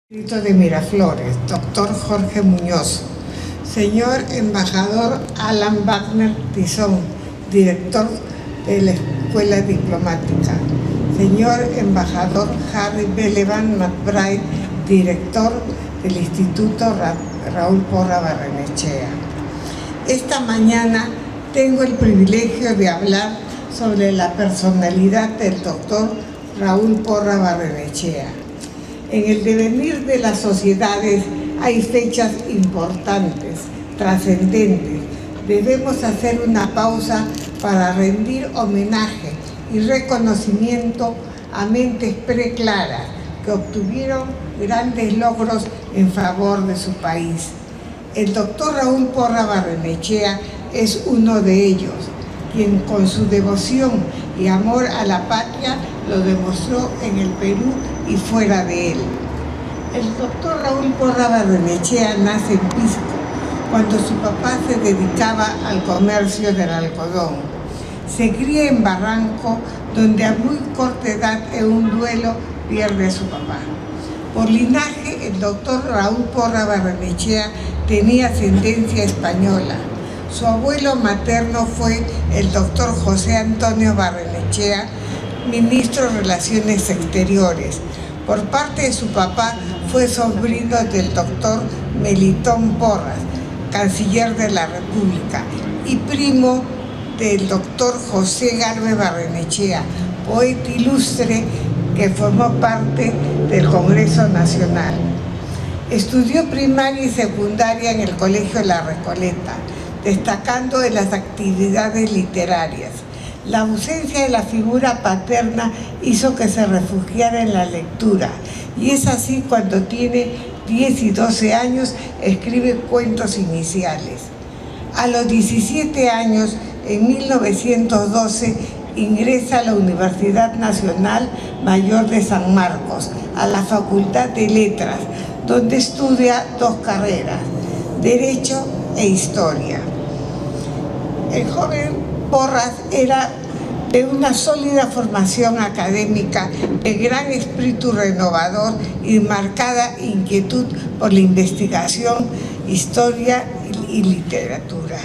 Distrito de Miraflores, doctor Jorge Muñoz, señor embajador Alan Wagner Tizón, director de la Escuela Diplomática, señor embajador Harry Belevan McBride, director del Instituto Raúl Porra Barrenechea. Esta mañana tengo el privilegio de hablar sobre la personalidad del doctor Raúl Porra Barrenechea. En el devenir de las sociedades hay fechas importantes, trascendentes. Debemos hacer una pausa para rendir homenaje y reconocimiento a mentes preclaras que obtuvieron grandes logros en favor de su país. El doctor Raúl Porra Barrenechea es uno de ellos, quien con su devoción y amor a la patria lo demostró en el Perú y fuera de él. El doctor Raúl Porra Barrenechea nace en Pisco, cuando su papá se dedicaba al comercio del algodón. Se cría en Barranco, donde a muy corta edad en un duelo pierde a su papá. Por linaje, el doctor Raúl Porra Barrenechea tenía ascendencia española. Su abuelo materno fue el doctor José Antonio Barrenechea, ministro de Relaciones Exteriores. Por parte de su papá fue sobrino del doctor Melitón Porras, canciller de la República, y primo del doctor José Garbe Barrenechea, poeta ilustre que formó parte del Congreso Nacional. Estudió primaria y secundaria en el Colegio La Recoleta, destacando en las actividades literarias. La ausencia de la figura paterna hizo que se refugiara en la lectura, y es así cuando tiene 10 y 12 años escribe cuentos iniciales. A los 17 años, en 1912, ingresa a la Universidad Nacional Mayor de San Marcos, a la Facultad de Letras, donde estudia dos carreras, Derecho e Historia. El joven Porras era de una sólida formación académica, de gran espíritu renovador y marcada inquietud por la investigación, historia y literatura.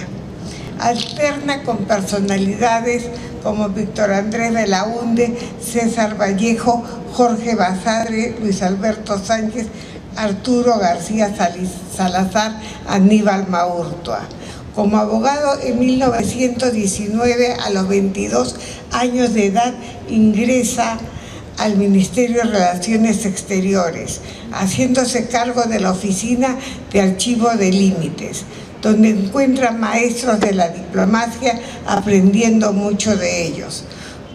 Alterna con personalidades como Víctor Andrés Belaúnde, César Vallejo, Jorge Basadre, Luis Alberto Sánchez, Arturo García Salazar, Aníbal Maurtua. Como abogado, en 1919, a los 22 años de edad, ingresa al Ministerio de Relaciones Exteriores, haciéndose cargo de la Oficina de Archivo de Límites, donde encuentra maestros de la diplomacia, aprendiendo mucho de ellos.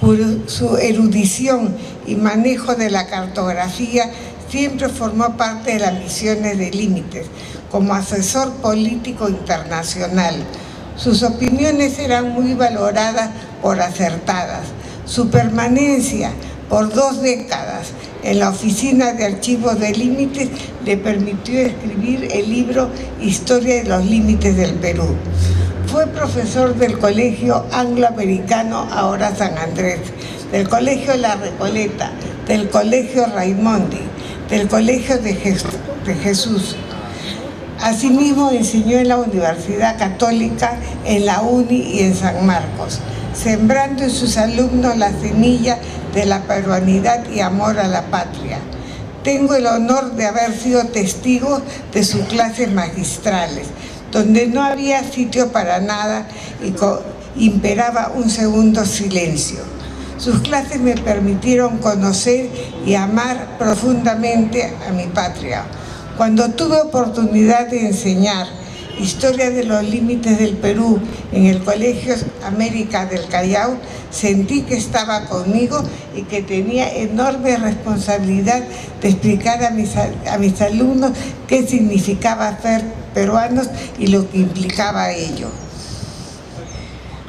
Por su erudición y manejo de la cartografía, siempre formó parte de las misiones de Límites, como asesor político internacional. Sus opiniones eran muy valoradas por acertadas. Su permanencia por 2 décadas en la Oficina de Archivos de Límites le permitió escribir el libro Historia de los Límites del Perú. Fue profesor del Colegio Angloamericano, ahora San Andrés, del Colegio La Recoleta, del Colegio Raimondi, del Colegio de Jesús. Asimismo, enseñó en la Universidad Católica, en la UNI y en San Marcos, sembrando en sus alumnos la semilla de la peruanidad y amor a la patria. Tengo el honor de haber sido testigo de sus clases magistrales, donde no había sitio para nada y imperaba un segundo silencio. Sus clases me permitieron conocer y amar profundamente a mi patria. Cuando tuve oportunidad de enseñar Historia de los Límites del Perú en el Colegio América del Callao, sentí que estaba conmigo y que tenía enorme responsabilidad de explicar a mis alumnos qué significaba ser peruanos y lo que implicaba ello.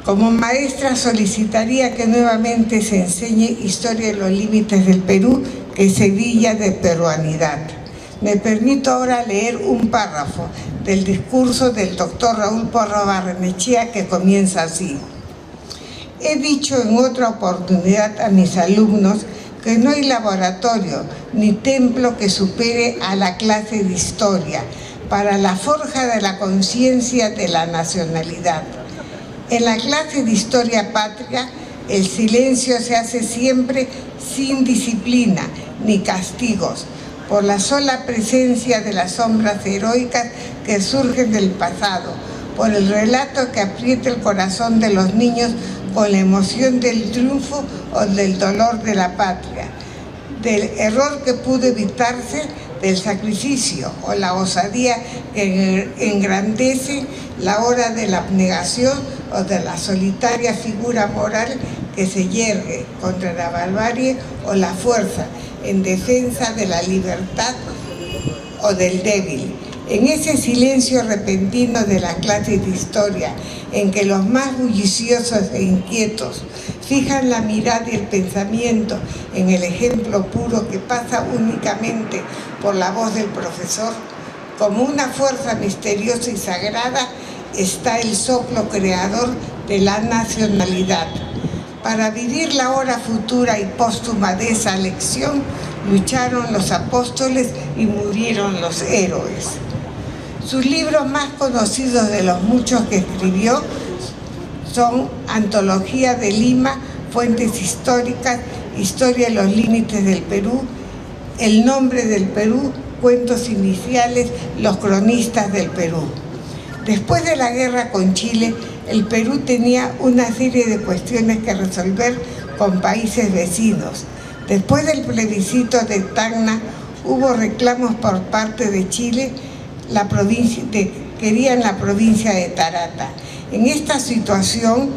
Como maestra solicitaría que nuevamente se enseñe Historia de los Límites del Perú, que es Sevilla de peruanidad. Me permito ahora leer un párrafo del discurso del doctor Raúl Porra Barrenechea que comienza así. He dicho en otra oportunidad a mis alumnos que que no hay laboratorio ni templo que supere a la clase de historia para la forja de la conciencia de la nacionalidad. En la clase de historia patria, el silencio se hace siempre sin disciplina ni castigos, por la sola presencia de las sombras heroicas que surgen del pasado, por el relato que aprieta el corazón de los niños con la emoción del triunfo o del dolor de la patria, del error que pudo evitarse, del sacrificio o la osadía que engrandece la hora de la abnegación o de la solitaria figura moral que se yergue contra la barbarie o la fuerza en defensa de la libertad o del débil. En ese silencio repentino de la clase de historia, en que los más bulliciosos e inquietos fijan la mirada y el pensamiento en el ejemplo puro que pasa únicamente por la voz del profesor, como una fuerza misteriosa y sagrada, está el soplo creador de la nacionalidad. Para vivir la hora futura y póstuma de esa lección, lucharon los apóstoles y murieron los héroes. Sus libros más conocidos de los muchos que escribió son Antología de Lima, Fuentes Históricas, Historia de los Límites del Perú, El Nombre del Perú, Cuentos Iniciales, Los Cronistas del Perú. Después de la guerra con Chile, el Perú tenía una serie de cuestiones que resolver con países vecinos. Después del plebiscito de Tacna, hubo reclamos por parte de Chile, querían la provincia de Tarata. En esta situación,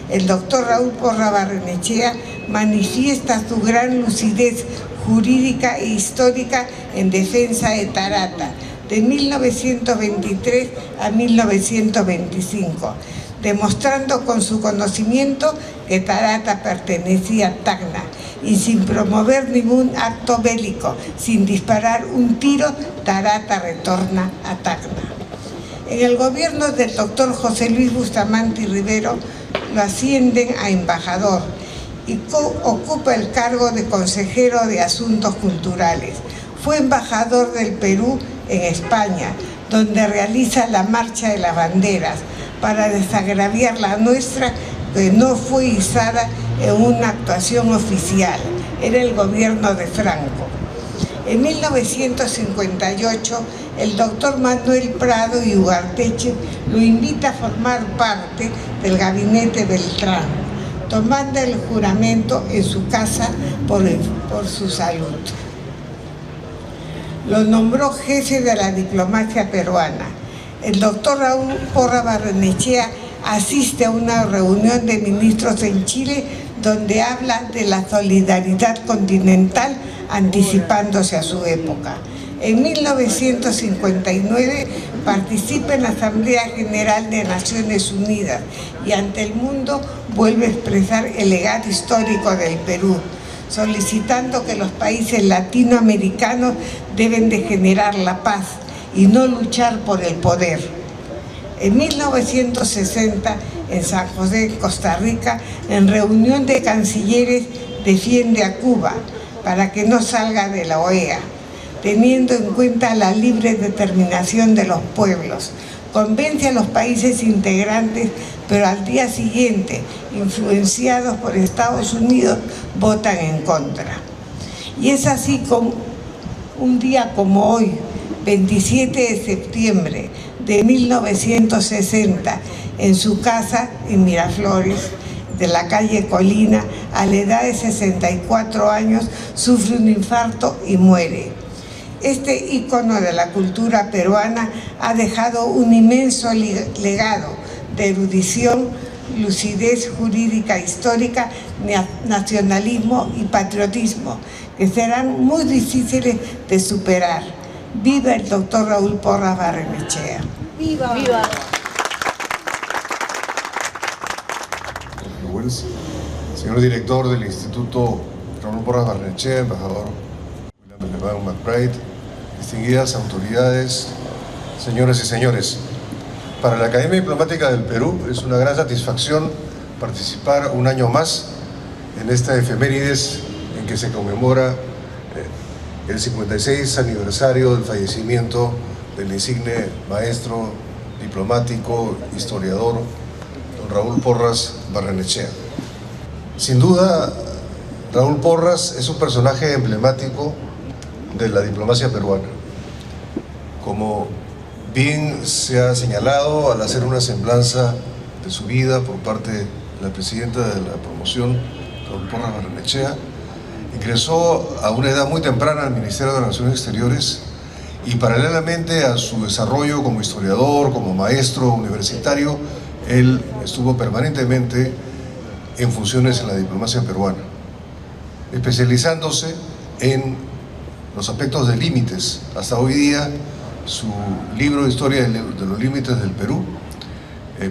el doctor Raúl Porras Barrenechea manifiesta su gran lucidez jurídica e histórica en defensa de Tarata, de 1923 a 1925, demostrando con su conocimiento que Tarata pertenecía a Tacna y sin promover ningún acto bélico, sin disparar un tiro, Tarata retorna a Tacna. En el gobierno del doctor José Luis Bustamante y Rivero lo ascienden a embajador y ocupa el cargo de consejero de Asuntos Culturales. Fue embajador del Perú en España, donde realiza la Marcha de las Banderas para desagraviar la nuestra, que no fue izada en una actuación oficial. Era el gobierno de Franco. En 1958, el doctor Manuel Prado y Ugarteche lo invita a formar parte del gabinete Beltrán, tomando el juramento en su casa por su salud. Lo nombró jefe de la diplomacia peruana. El doctor Raúl Porras Barrenechea asiste a una reunión de ministros en Chile donde habla de la solidaridad continental anticipándose a su época. En 1959 participa en la Asamblea General de Naciones Unidas y ante el mundo vuelve a expresar el legado histórico del Perú, solicitando que los países latinoamericanos deben de generar la paz y no luchar por el poder. En 1960, en San José, Costa Rica, en reunión de cancilleres, defiende a Cuba para que no salga de la OEA, teniendo en cuenta la libre determinación de los pueblos. Convence a los países integrantes, pero al día siguiente, influenciados por Estados Unidos, votan en contra. Y es así como un día como hoy, 27 de septiembre de 1960, en su casa en Miraflores, de la calle Colina, a la edad de 64 años, sufre un infarto y muere. Este ícono de la cultura peruana ha dejado un inmenso legado de erudición, lucidez jurídica histórica, nacionalismo y patriotismo, que serán muy difíciles de superar. ¡Viva el doctor Raúl Porras Barrenechea! ¡Viva! ¡Viva! Señor director del Instituto Raúl Porras Barrenechea, embajador William McBride, distinguidas autoridades, señoras y señores. Para la Academia Diplomática del Perú es una gran satisfacción participar un año más en esta efemérides en que se conmemora el 56 aniversario del fallecimiento del insigne maestro, diplomático, historiador, don Raúl Porras Barrenechea. Sin duda, Raúl Porras es un personaje emblemático de la diplomacia peruana. Como bien se ha señalado al hacer una semblanza de su vida por parte de la presidenta de la promoción, Raúl Porras Barrenechea, ingresó a una edad muy temprana al Ministerio de Relaciones Exteriores y paralelamente a su desarrollo como historiador, como maestro universitario, él estuvo permanentemente en funciones en la diplomacia peruana, especializándose en los aspectos de límites. Hasta hoy día, su libro de Historia de los Límites del Perú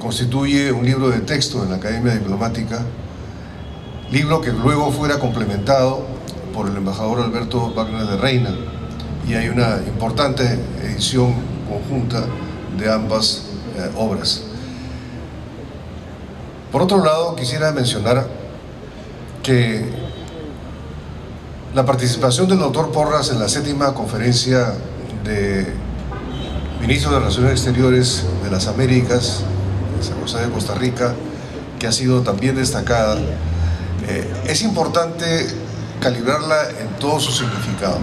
constituye un libro de texto en la Academia Diplomática, libro que luego fuera complementado por el embajador Alberto Wagner de Reina, y hay una importante edición conjunta de ambas obras. Por otro lado, quisiera mencionar que la participación del doctor Porras en la 7ª conferencia de ministros de Relaciones Exteriores de las Américas, de San José de Costa Rica, que ha sido también destacada, es importante calibrarla en todo su significado,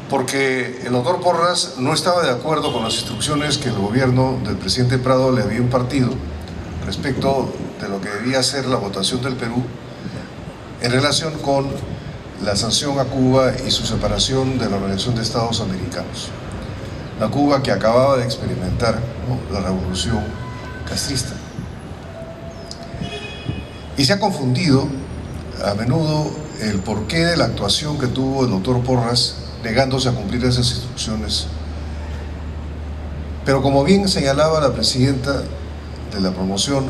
porque el doctor Porras no estaba de acuerdo con las instrucciones que el gobierno del presidente Prado le había impartido respecto de lo que debía ser la votación del Perú en relación con la sanción a Cuba y su separación de la Organización de Estados Americanos. La Cuba que acababa de experimentar, ¿no?, la revolución castrista. Y se ha confundido a menudo el porqué de la actuación que tuvo el doctor Porras negándose a cumplir esas instrucciones. Pero como bien señalaba la presidenta de la promoción,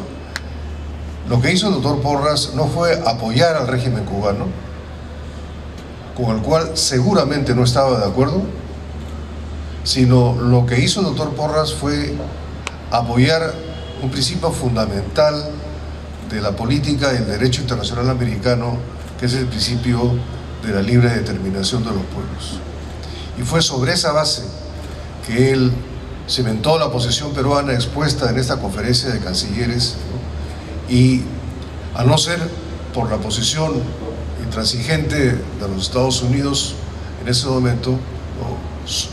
lo que hizo el doctor Porras no fue apoyar al régimen cubano, con el cual seguramente no estaba de acuerdo, sino lo que hizo el doctor Porras fue apoyar un principio fundamental de la política y el derecho internacional americano, que es el principio de la libre determinación de los pueblos. Y fue sobre esa base que él cimentó la posición peruana expuesta en esta conferencia de cancilleres, ¿no? Y a no ser por la posición intransigente de los Estados Unidos en ese momento, ¿no?,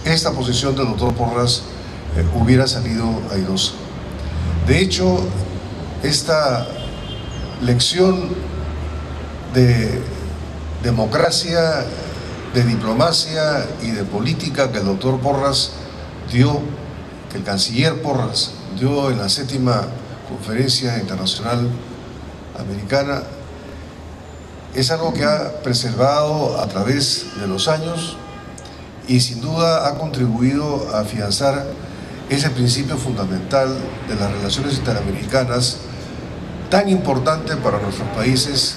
esta posición del doctor Porras hubiera salido airosa. De hecho, esta lección de democracia, de diplomacia y de política que el doctor Porras dio, que el canciller Porras dio en la 7ª Conferencia Internacional Americana, es algo que ha preservado a través de los años y sin duda ha contribuido a afianzar ese principio fundamental de las relaciones interamericanas, tan importante para nuestros países,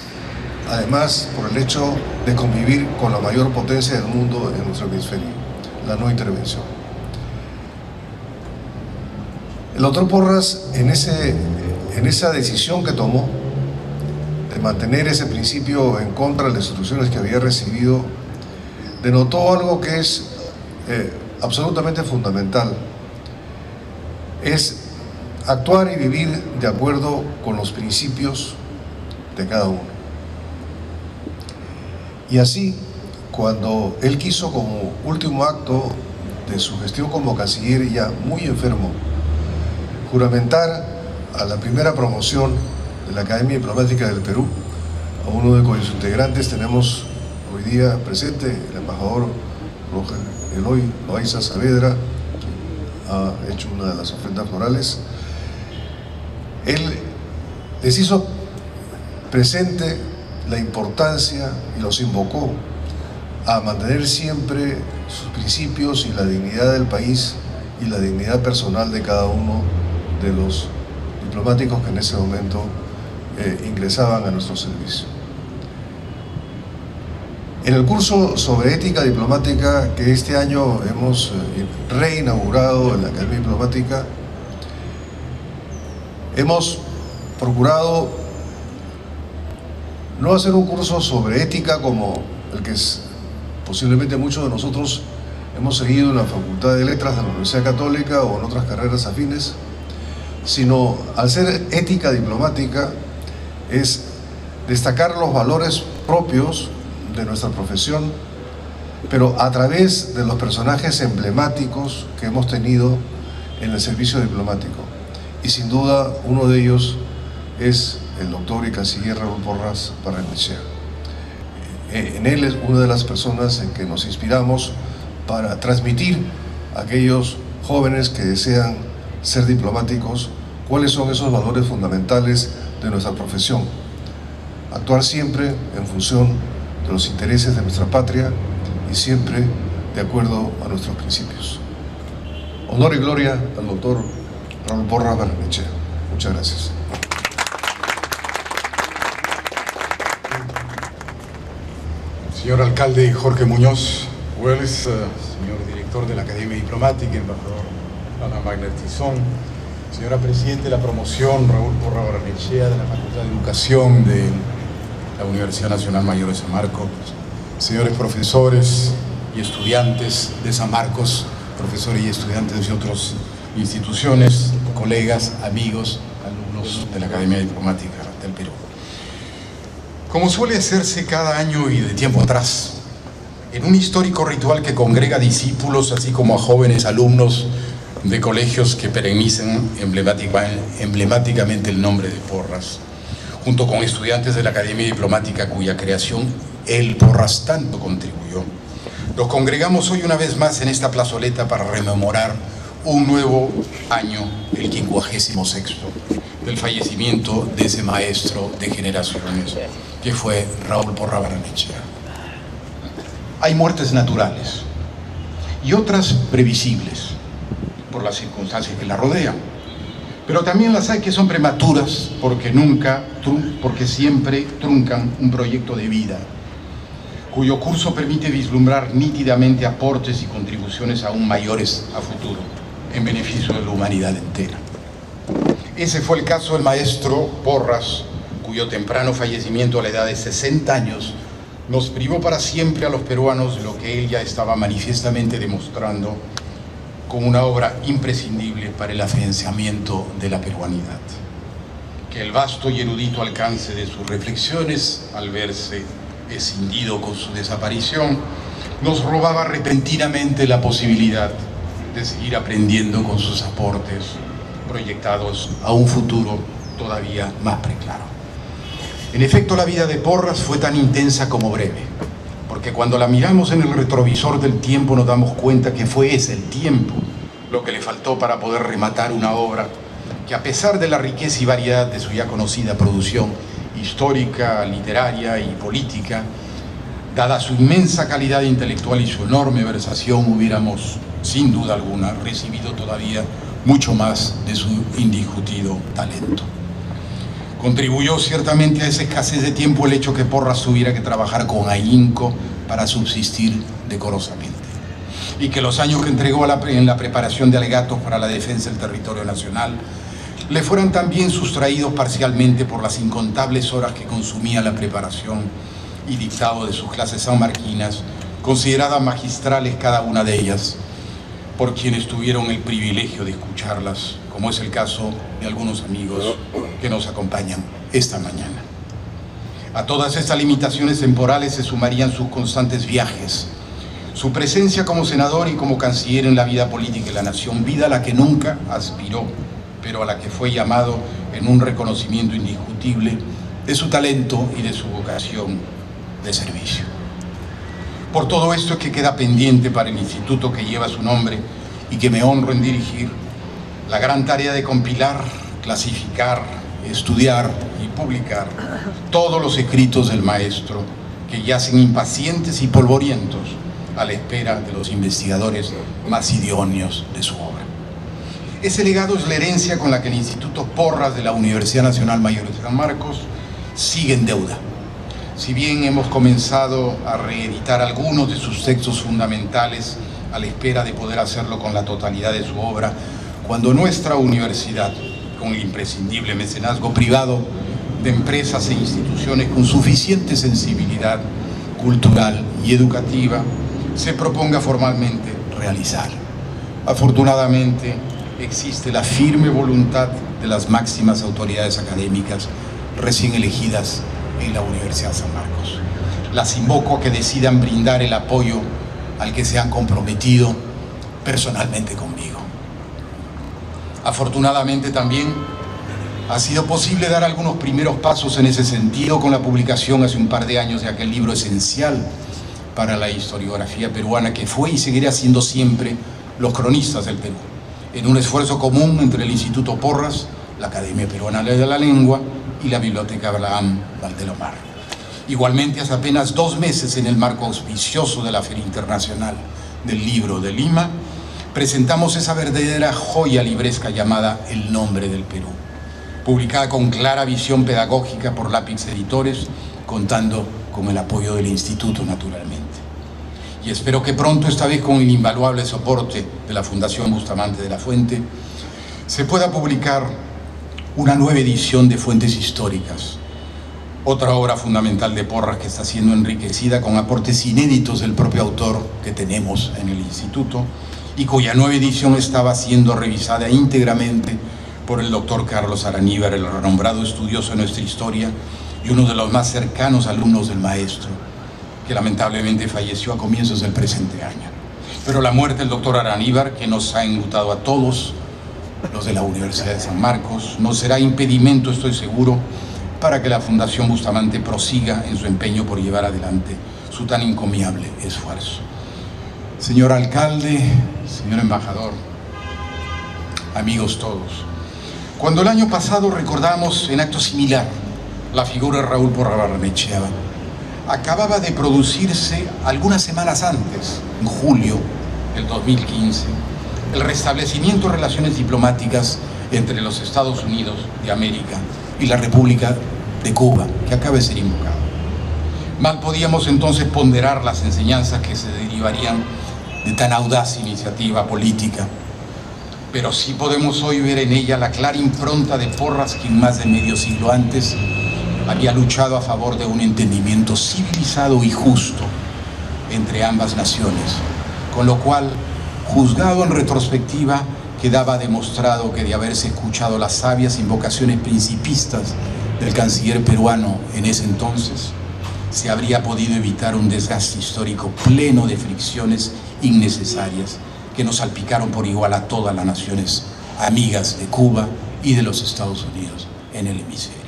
además por el hecho de convivir con la mayor potencia del mundo en nuestro hemisferio, la no intervención. El doctor Porras, en esa decisión que tomó de mantener ese principio en contra de las instrucciones que había recibido, denotó algo que es absolutamente fundamental: es actuar y vivir de acuerdo con los principios de cada uno. Y así, cuando él quiso, como último acto de su gestión como canciller, ya muy enfermo, juramentar a la primera promoción de la Academia Diplomática del Perú, a uno de cuyos integrantes tenemos hoy día presente, el embajador Eloy Loaiza Saavedra, que ha hecho una de las ofrendas florales. Él les hizo presente la importancia y los invocó a mantener siempre sus principios y la dignidad del país y la dignidad personal de cada uno de los diplomáticos que en ese momento ingresaban a nuestro servicio. En el curso sobre ética diplomática que este año hemos reinaugurado en la Academia Diplomática, hemos procurado no va a ser un curso sobre ética como el que posiblemente muchos de nosotros hemos seguido en la Facultad de Letras de la Universidad Católica o en otras carreras afines, sino al ser ética diplomática es destacar los valores propios de nuestra profesión, pero a través de los personajes emblemáticos que hemos tenido en el servicio diplomático. Y sin duda uno de ellos es el doctor y canciller Raúl Porras Barrenechea. En él es una de las personas en que nos inspiramos para transmitir a aquellos jóvenes que desean ser diplomáticos cuáles son esos valores fundamentales de nuestra profesión. Actuar siempre en función de los intereses de nuestra patria y siempre de acuerdo a nuestros principios. Honor y gloria al doctor Raúl Porras Barrenechea. Muchas gracias. Señor alcalde Jorge Muñoz Wells, señor director de la Academia Diplomática, embajador Alan Wagner Tizón, señora presidenta de la promoción Raúl Porras Barrenechea de la Facultad de Educación de la Universidad Nacional Mayor de San Marcos, señores profesores y estudiantes de San Marcos, profesores y estudiantes de otras instituciones, colegas, amigos, alumnos de la Academia Diplomática del Perú. Como suele hacerse cada año y de tiempo atrás, en un histórico ritual que congrega discípulos, así como a jóvenes alumnos de colegios que perennicen emblemáticamente el nombre de Porras, junto con estudiantes de la Academia Diplomática cuya creación él, Porras, tanto contribuyó. Nos congregamos hoy una vez más en esta plazoleta para rememorar un nuevo año, el 56º, del fallecimiento de ese maestro de generaciones, que fue Raúl Porras Barrenechea. Hay muertes naturales y otras previsibles por las circunstancias que la rodean, pero también las hay que son prematuras porque siempre truncan un proyecto de vida cuyo curso permite vislumbrar nítidamente aportes y contribuciones aún mayores a futuro en beneficio de la humanidad entera. Ese fue el caso del maestro Porras, cuyo temprano fallecimiento a la edad de 60 años nos privó para siempre a los peruanos de lo que él ya estaba manifiestamente demostrando como una obra imprescindible para el afianzamiento de la peruanidad. Que el vasto y erudito alcance de sus reflexiones, al verse escindido con su desaparición, nos robaba repentinamente la posibilidad de seguir aprendiendo con sus aportes proyectados a un futuro todavía más preclaro. En efecto, la vida de Porras fue tan intensa como breve, porque cuando la miramos en el retrovisor del tiempo nos damos cuenta que fue ese el tiempo lo que le faltó para poder rematar una obra que, a pesar de la riqueza y variedad de su ya conocida producción histórica, literaria y política, dada su inmensa calidad intelectual y su enorme versación, hubiéramos, sin duda alguna, recibido todavía mucho más de su indiscutido talento. Contribuyó ciertamente a esa escasez de tiempo el hecho que Porras tuviera que trabajar con ahínco para subsistir decorosamente, y que los años que entregó en la preparación de alegatos para la defensa del territorio nacional le fueran también sustraídos parcialmente por las incontables horas que consumía la preparación y dictado de sus clases sanmarquinas, consideradas magistrales cada una de ellas, por quienes tuvieron el privilegio de escucharlas, como es el caso de algunos amigos que nos acompañan esta mañana. A todas estas limitaciones temporales se sumarían sus constantes viajes, su presencia como senador y como canciller en la vida política de la nación, vida a la que nunca aspiró, pero a la que fue llamado en un reconocimiento indiscutible de su talento y de su vocación de servicio. Por todo esto es que queda pendiente para el instituto que lleva su nombre y que me honro en dirigir la gran tarea de compilar, clasificar, estudiar y publicar todos los escritos del maestro que yacen impacientes y polvorientos a la espera de los investigadores más idóneos de su obra. Ese legado es la herencia con la que el Instituto Porras de la Universidad Nacional Mayor de San Marcos sigue en deuda. Si bien hemos comenzado a reeditar algunos de sus textos fundamentales a la espera de poder hacerlo con la totalidad de su obra, cuando nuestra universidad, con el imprescindible mecenazgo privado, de empresas e instituciones con suficiente sensibilidad cultural y educativa se proponga formalmente realizar. Afortunadamente, existe la firme voluntad de las máximas autoridades académicas recién elegidas en la Universidad San Marcos. Las invoco a que decidan brindar el apoyo al que se han comprometido personalmente conmigo. Afortunadamente también ha sido posible dar algunos primeros pasos en ese sentido con la publicación hace un par de años de aquel libro esencial para la historiografía peruana que fue y seguirá siendo siempre Los cronistas del Perú, en un esfuerzo común entre el Instituto Porras, la Academia Peruana de la Lengua y la Biblioteca Abraham Valdelomar. Igualmente, hace apenas 2 meses, en el marco auspicioso de la Feria Internacional del Libro de Lima, presentamos esa verdadera joya libresca llamada El Nombre del Perú, publicada con clara visión pedagógica por Lápiz Editores, contando con el apoyo del Instituto, naturalmente. Y espero que pronto, esta vez con el invaluable soporte de la Fundación Bustamante de la Fuente, se pueda publicar una nueva edición de Fuentes Históricas, otra obra fundamental de Porras que está siendo enriquecida con aportes inéditos del propio autor que tenemos en el Instituto y cuya nueva edición estaba siendo revisada íntegramente por el doctor Carlos Araníbar, el renombrado estudioso de nuestra historia y uno de los más cercanos alumnos del maestro, que lamentablemente falleció a comienzos del presente año. Pero la muerte del doctor Araníbar, que nos ha enlutado a todos los de la Universidad de San Marcos, no será impedimento, estoy seguro, para que la Fundación Bustamante prosiga en su empeño por llevar adelante su tan encomiable esfuerzo. Señor alcalde, señor embajador, amigos todos, cuando el año pasado recordamos en acto similar la figura de Raúl Porras Barrenechea, acababa de producirse algunas semanas antes, en julio del 2015, el restablecimiento de relaciones diplomáticas entre los Estados Unidos de América y la República de Cuba, que acaba de ser invocado. Mal podíamos entonces ponderar las enseñanzas que se derivarían de tan audaz iniciativa política, pero sí podemos hoy ver en ella la clara impronta de Porras, quien más de medio siglo antes había luchado a favor de un entendimiento civilizado y justo entre ambas naciones, con lo cual, juzgado en retrospectiva, quedaba demostrado que de haberse escuchado las sabias invocaciones principistas del canciller peruano en ese entonces, se habría podido evitar un desgaste histórico pleno de fricciones innecesarias que nos salpicaron por igual a todas las naciones amigas de Cuba y de los Estados Unidos en el hemisferio.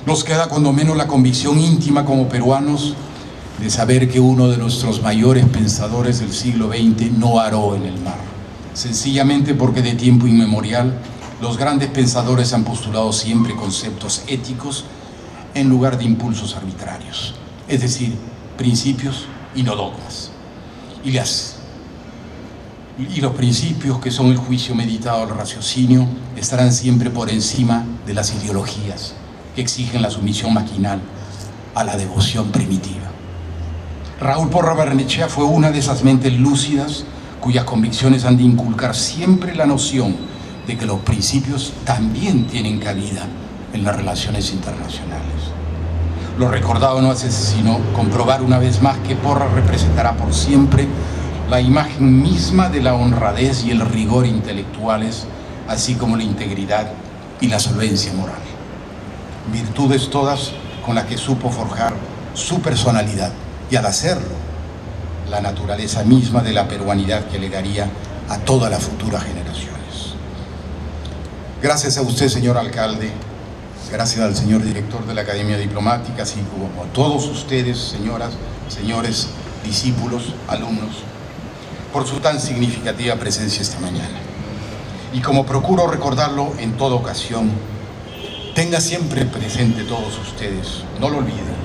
Nos queda cuando menos la convicción íntima como peruanos de saber que uno de nuestros mayores pensadores del siglo XX no aró en el mar, sencillamente porque de tiempo inmemorial los grandes pensadores han postulado siempre conceptos éticos en lugar de impulsos arbitrarios, es decir, principios y no dogmas. Y los principios, que son el juicio meditado al raciocinio, estarán siempre por encima de las ideologías que exigen la sumisión maquinal a la devoción primitiva. Raúl Porras Barrenechea fue una de esas mentes lúcidas cuyas convicciones han de inculcar siempre la noción de que los principios también tienen cabida en las relaciones internacionales. Lo recordado no hace sino comprobar una vez más que Porras representará por siempre la imagen misma de la honradez y el rigor intelectuales, así como la integridad y la solvencia moral. Virtudes todas con las que supo forjar su personalidad y, al hacerlo, la naturaleza misma de la peruanidad que legaría a todas las futuras generaciones. Gracias a usted, señor alcalde, gracias al señor director de la Academia Diplomática, así como a todos ustedes, señoras, señores, discípulos, alumnos, por su tan significativa presencia esta mañana. Y como procuro recordarlo en toda ocasión, tenga siempre presente todos ustedes, no lo olviden,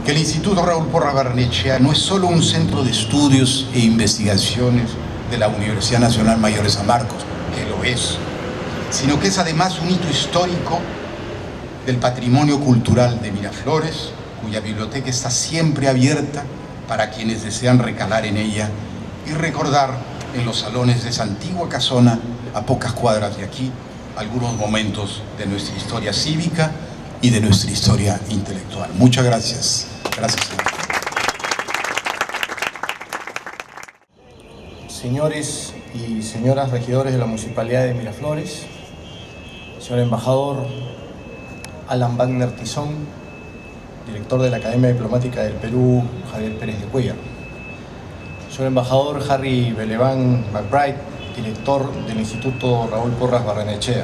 que el Instituto Raúl Porras Barrenechea no es solo un centro de estudios e investigaciones de la Universidad Nacional Mayor de San Marcos, que lo es, sino que es además un hito histórico del patrimonio cultural de Miraflores, cuya biblioteca está siempre abierta para quienes desean recalar en ella y recordar en los salones de esa antigua casona, a pocas cuadras de aquí, algunos momentos de nuestra historia cívica y de nuestra historia intelectual. Muchas gracias. Gracias, señor. Señores y señoras regidores de la Municipalidad de Miraflores, señor embajador Alan Wagner Tizón, director de la Academia Diplomática del Perú, Javier Pérez de Cuellar, señor embajador Harry Beleván McBride, director del Instituto Raúl Porras Barrenechea,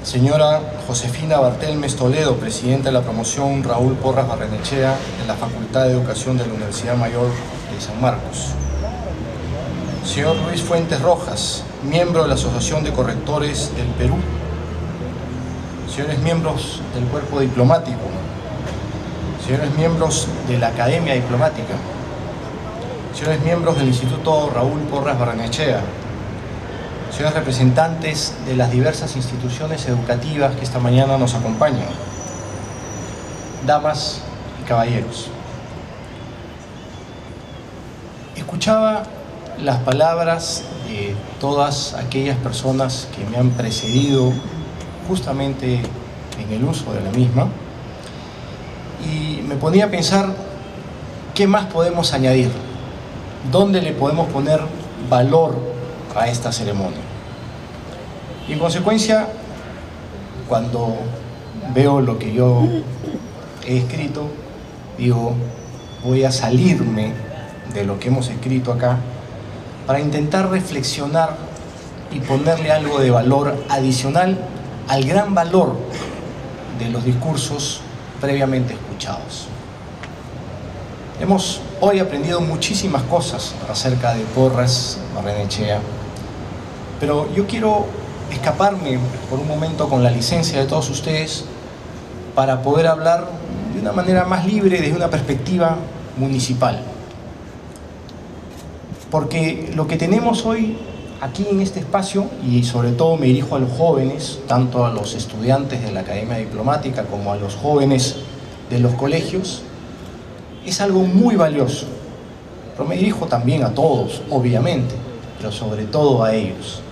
señora Josefina Bartelmes Toledo, presidenta de la promoción Raúl Porras Barrenechea de la Facultad de Educación de la Universidad Mayor de San Marcos, señor Luis Fuentes Rojas, miembro de la Asociación de Correctores del Perú, señores miembros del cuerpo diplomático, señores miembros de la Academia Diplomática, señores miembros del Instituto Raúl Porras Barrenechea, señores representantes de las diversas instituciones educativas que esta mañana nos acompañan, damas y caballeros. Escuchaba las palabras de todas aquellas personas que me han precedido justamente en el uso de la misma y me ponía a pensar qué más podemos añadir, dónde le podemos poner valor a esta ceremonia. Y en consecuencia, cuando veo lo que yo he escrito, digo, voy a salirme de lo que hemos escrito acá para intentar reflexionar y ponerle algo de valor adicional al gran valor de los discursos previamente escuchados. Hemos hoy aprendido muchísimas cosas acerca de Porras Barrenechea, pero yo quiero escaparme por un momento con la licencia de todos ustedes para poder hablar de una manera más libre desde una perspectiva municipal. Porque lo que tenemos hoy aquí en este espacio, y sobre todo me dirijo a los jóvenes, tanto a los estudiantes de la Academia Diplomática como a los jóvenes de los colegios, es algo muy valioso. Pero me dirijo también a todos, obviamente, pero sobre todo a ellos.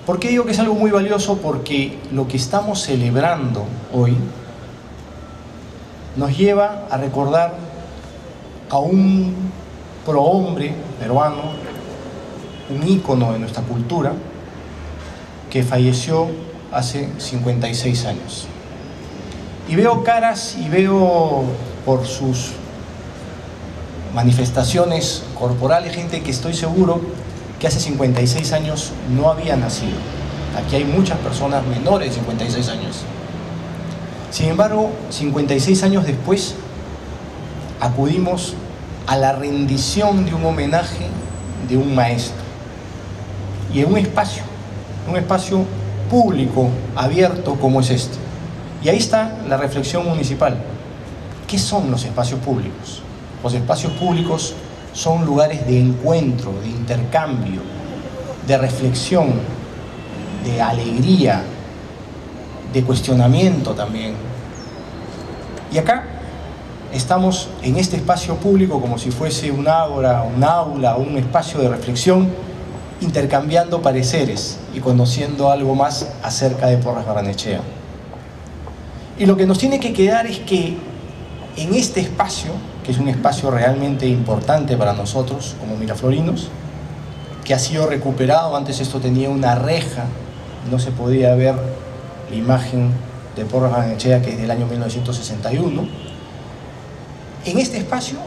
¿Por qué digo que es algo muy valioso? Porque lo que estamos celebrando hoy nos lleva a recordar a un prohombre peruano, un ícono de nuestra cultura, que falleció hace 56 años. Y veo caras y veo por sus manifestaciones corporales gente que estoy seguro que hace 56 años no había nacido. Aquí hay muchas personas menores de 56 años. Sin embargo, 56 años después, acudimos a la rendición de un homenaje de un maestro. Y en un espacio público, abierto como es este. Y ahí está la reflexión municipal. ¿Qué son los espacios públicos? Los espacios públicos son lugares de encuentro, de intercambio, de reflexión, de alegría, de cuestionamiento también. Y acá estamos en este espacio público como si fuese un ágora, un aula, un espacio de reflexión, intercambiando pareceres y conociendo algo más acerca de Porras Barrenechea. Y lo que nos tiene que quedar es que en este espacio, que es un espacio realmente importante para nosotros como miraflorinos, que ha sido recuperado, antes esto tenía una reja, no se podía ver la imagen de Porras Barrenechea, que es del año 1961, en este espacio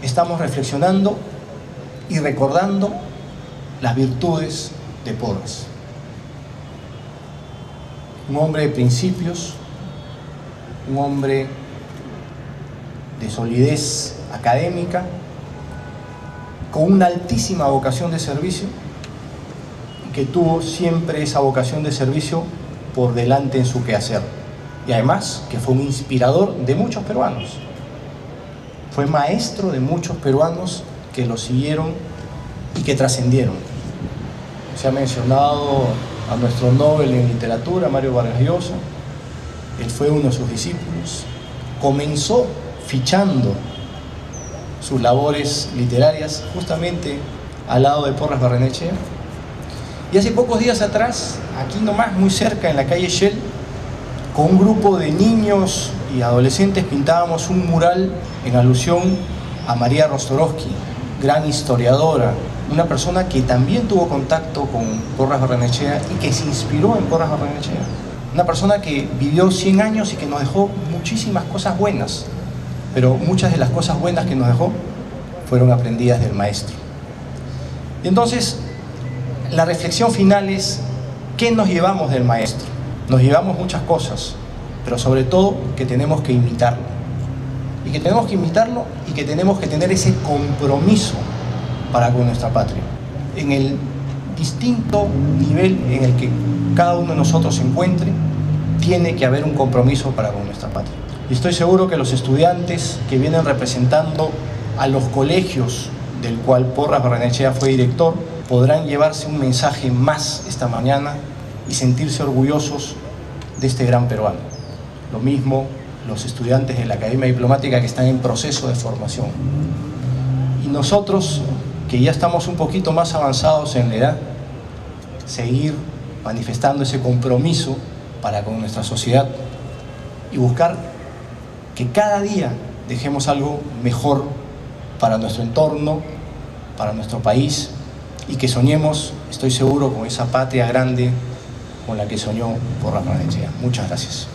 estamos reflexionando y recordando las virtudes de Porras. Un hombre de principios, un hombre de solidez académica, con una altísima vocación de servicio, que tuvo siempre esa vocación de servicio por delante en su quehacer. Y además que fue un inspirador de muchos peruanos. Fue maestro de muchos peruanos que lo siguieron y que trascendieron. Se ha mencionado a nuestro Nobel en literatura, Mario Vargas Llosa. Él fue uno de sus discípulos. Comenzó fichando sus labores literarias justamente al lado de Porras Barrenechea. Y hace pocos días atrás, aquí nomás, muy cerca, en la calle Shell, con un grupo de niños y adolescentes pintábamos un mural en alusión a María Rostorovsky, gran historiadora, una persona que también tuvo contacto con Porras Barrenechea y que se inspiró en Porras Barrenechea. Una persona que vivió 100 años y que nos dejó muchísimas cosas buenas, pero muchas de las cosas buenas que nos dejó fueron aprendidas del maestro. Y entonces, la reflexión final es, ¿qué nos llevamos del maestro? Nos llevamos muchas cosas, pero sobre todo que tenemos que imitarlo. Y que tenemos que imitarlo y que tenemos que tener ese compromiso para con nuestra patria. En el distinto nivel en el que cada uno de nosotros se encuentre, tiene que haber un compromiso para con nuestra patria. Y estoy seguro que los estudiantes que vienen representando a los colegios del cual Porras Barrenechea fue director, podrán llevarse un mensaje más esta mañana y sentirse orgullosos de este gran peruano. Lo mismo los estudiantes de la Academia Diplomática que están en proceso de formación. Y nosotros, que ya estamos un poquito más avanzados en la edad, seguir manifestando ese compromiso para con nuestra sociedad y buscar que cada día dejemos algo mejor para nuestro entorno, para nuestro país, y que soñemos, estoy seguro, con esa patria grande con la que soñó Porras Barrenechea. Muchas gracias.